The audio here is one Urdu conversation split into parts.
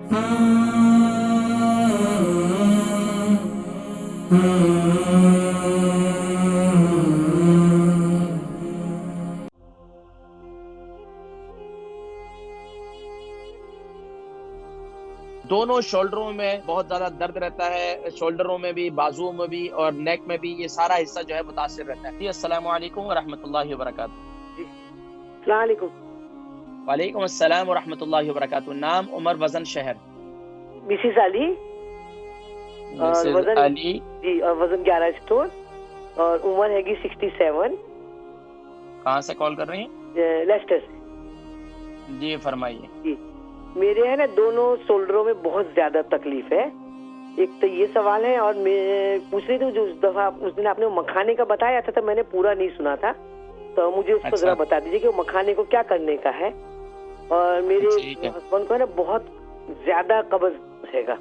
دونوں شولڈروں میں بہت زیادہ درد رہتا ہے، شولڈروں میں بھی، بازوؤں میں بھی اور نیک میں بھی، یہ سارا حصہ جو ہے متاثر رہتا ہے۔ جی السلام علیکم ورحمۃ اللہ وبرکاتہ۔ جی السلام علیکم۔ وعلیکم السلام ورحمۃ اللہ وبرکاتہ۔ نام، عمر، وزن، شہر؟ مسز علی۔ مسز علی جی، اور وزن 11 اسٹون اور عمر ہے گی 67۔ کہاں سے کال کر رہی ہیں؟ لیسٹر سے۔ جی فرمائیے۔ جی میرے ہے نا دونوں شولڈروں میں بہت زیادہ تکلیف ہے۔ ایک تو یہ سوال ہے، اور میں پوچھ رہی تھی جو اس دفعہ اس دن آپ نے مکھانے کا بتایا تھا تو میں نے پورا نہیں سنا تھا، تو مجھے اس کو ذرا بتا دیجیے کہ وہ مکھانے کو کیا کرنے کا ہے۔ اور میرے ہسبینڈ کو ہے نا بہت زیادہ قبض ہے گا،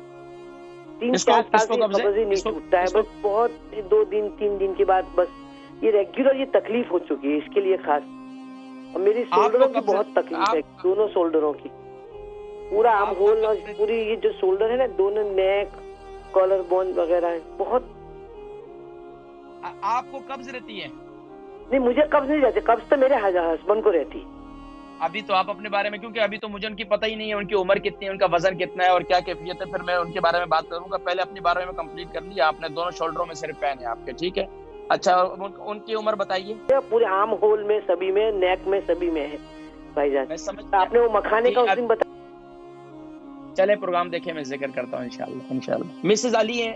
3-4 سال سے قبض ہی نہیں ٹوٹتا ہے، بس بہت 2 دن 3 دن کے بعد بس یہ ریگولر یہ تکلیف ہو چکی ہے، اس کے لیے خاص۔ اور میری شولڈروں کی بہت تکلیف ہے، دونوں شولڈروں کی، پورا آرم ہول اور پوری یہ جو شولڈر ہے نا، دونوں نیک، کالر بون وغیرہ ہے بہت۔ آپ کو قبض رہتی ہے؟ نہیں مجھے قبض نہیں رہتی، قبض تو میرے ہسبینڈ کو رہتی۔ ابھی تو آپ اپنے بارے میں، کیونکہ ابھی تو مجھے ان کی پتہ ہی نہیں ہے، ان کی عمر کتنی ہے، ان کا وزن کتنا ہے اور کیا کیفیت ہے، پھر میں ان کے بارے میں بات کروں گا۔ پہلے اپنے بارے میں کمپلیٹ کر لیا آپ نے، دونوں شولڈروں میں صرف پین ہے آپ کے، ٹھیک ہے؟ اچھا ان کی عمر بتائیے۔ پورے آرم ہول میں سبھی میں، نیک میں سبھی میں ہے بھائی جان۔ آپ نے وہ مکھانے کا اس دن بتایا، چلے پروگرام دیکھیں، میں ذکر کرتا ہوں انشاءاللہ۔ مسز علی ہیں،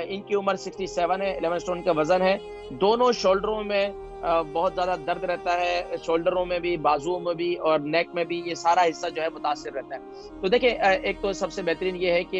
ان کی عمر 67 ہے، 11 اسٹون کا وزن ہے، دونوں شولڈروں میں بہت زیادہ درد رہتا ہے، شولڈروں میں بھی، بازوؤں میں بھی اور نیک میں بھی، یہ سارا حصہ جو ہے متاثر رہتا ہے۔ تو دیکھیں ایک تو سب سے بہترین یہ ہے کہ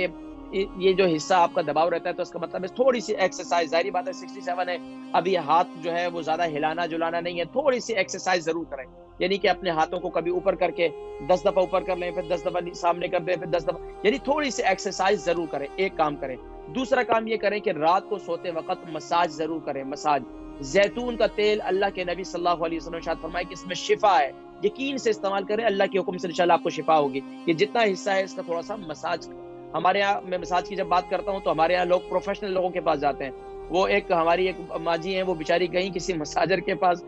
یہ جو حصہ آپ کا دباؤ رہتا ہے، تو اس کا مطلب ہے تھوڑی سی ایکسرسائز، ظاہری بات ہے 67 ہے، ابھی ہاتھ جو ہے وہ زیادہ ہلانا جلانا نہیں ہے، تھوڑی سی ایکسرسائز ضرور کریں، یعنی کہ اپنے ہاتھوں کو کبھی اوپر کر کے 10 دفعہ اوپر کر لیں، پھر 10 دفعہ سامنے کر دیں، پھر 10 دفعہ، یعنی تھوڑی سی ایکسرسائز ضرور کریں، ایک کام کریں۔ دوسرا کام یہ کریں کہ رات کو سوتے وقت مساج ضرور کریں، مساج۔ زیتون کا تیل، اللہ کے نبی صلی اللہ علیہ وسلم نے ارشاد فرمایا کہ اس میں شفا ہے، یقین سے استعمال کریں، اللہ کے حکم سے انشاءاللہ آپ کو شفا ہوگی۔ یہ جتنا حصہ ہے اس کا تھوڑا سا مساج، ہمارے یہاں میں مساج کی جب بات کرتا ہوں تو ہمارے یہاں لوگ پروفیشنل لوگوں کے پاس جاتے ہیں، وہ ہماری ایک ماجی ہیں، وہ بیچاری گئی کسی مساجر کے پاس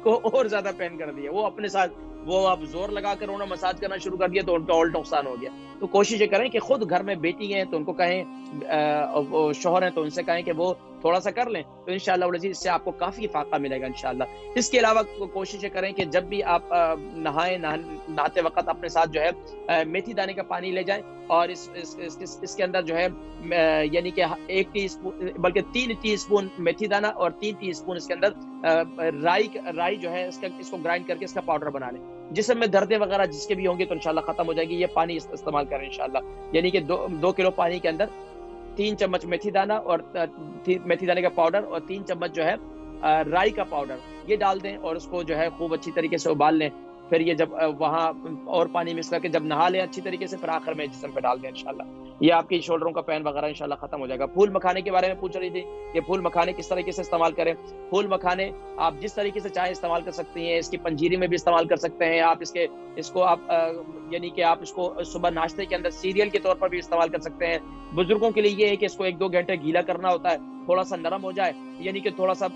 کو اور زیادہ پین کر دیا، وہ اپنے ساتھ وہ اب زور لگا کر انہوں نے مساج کرنا شروع کر دیا تو ان کا اور نقصان ہو گیا۔ تو کوشش یہ کریں کہ خود گھر میں بیٹی ہیں تو ان کو کہیں، شوہر ہیں تو ان سے کہیں کہ وہ تھوڑا سا کر لیں، تو انشاءاللہ العزیز اس سے آپ کو کافی فائدہ ملے گا انشاءاللہ۔ اس کے علاوہ کوشش یہ کریں کہ جب بھی آپ نہاتے وقت اپنے ساتھ جو ہے میتھی دانے کا پانی لے جائیں، اور اس کے اندر جو ہے یعنی کہ 1 ٹی اسپون بلکہ 3 ٹی اسپون میتھی دانہ اور 3 ٹی اسپون اس کے اندر رائی جو ہے اس کو گرائنڈ کر کے اس کا پاؤڈر بنا لیں۔ جسم میں دردیں وغیرہ جس کے بھی ہوں گے تو انشاءاللہ ختم ہو جائے گی، یہ پانی استعمال کریں انشاءاللہ، یعنی کہ 2 کلو پانی کے اندر 3 چمچ میتھی دانہ اور میتھی دانے کا پاؤڈر اور 3 چمچ جو ہے رائی کا پاؤڈر یہ ڈال دیں، اور اس کو جو ہے خوب اچھی طریقے سے ابال لیں۔ پھر یہ جب وہاں اور پانی مکس کر کے جب نہا لیں اچھی طریقے سے، پھر آخر میں جسم پہ ڈال دیں انشاءاللہ، یہ آپ کی شولڈروں کا پین وغیرہ انشاءاللہ ختم ہو جائے گا۔ پھول مکھانے کے بارے میں پوچھ رہی تھی کہ پھول مکھانے کس طریقے سے استعمال کریں۔ پھول مکھانے آپ جس طریقے سے چاہیں استعمال کر سکتی ہیں، اس کی پنجیری میں بھی استعمال کر سکتے ہیں آپ، اس کو آپ یعنی کہ آپ اس کو صبح ناشتے کے اندر سیریل کے طور پر بھی استعمال کر سکتے ہیں۔ بزرگوں کے لیے یہ ہے کہ اس کو 1-2 گھنٹے گیلا کرنا ہوتا ہے، تھوڑا سا نرم ہو جائے، یعنی کہ تھوڑا سا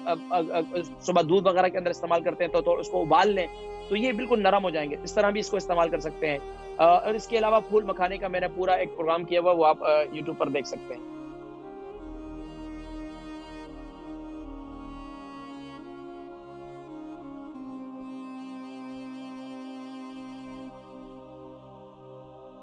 صبح دودھ وغیرہ کے اندر استعمال کرتے ہیں تو اس کو ابال لیں تو یہ بالکل نرم ہو جائیں گے، اس طرح بھی اس کو استعمال کر سکتے ہیں۔ اور اس کے علاوہ پھول مکھانے کا میں نے پورا ایک پروگرام کیا ہوا، وہ آپ یوٹیوب پر دیکھ سکتے ہیں۔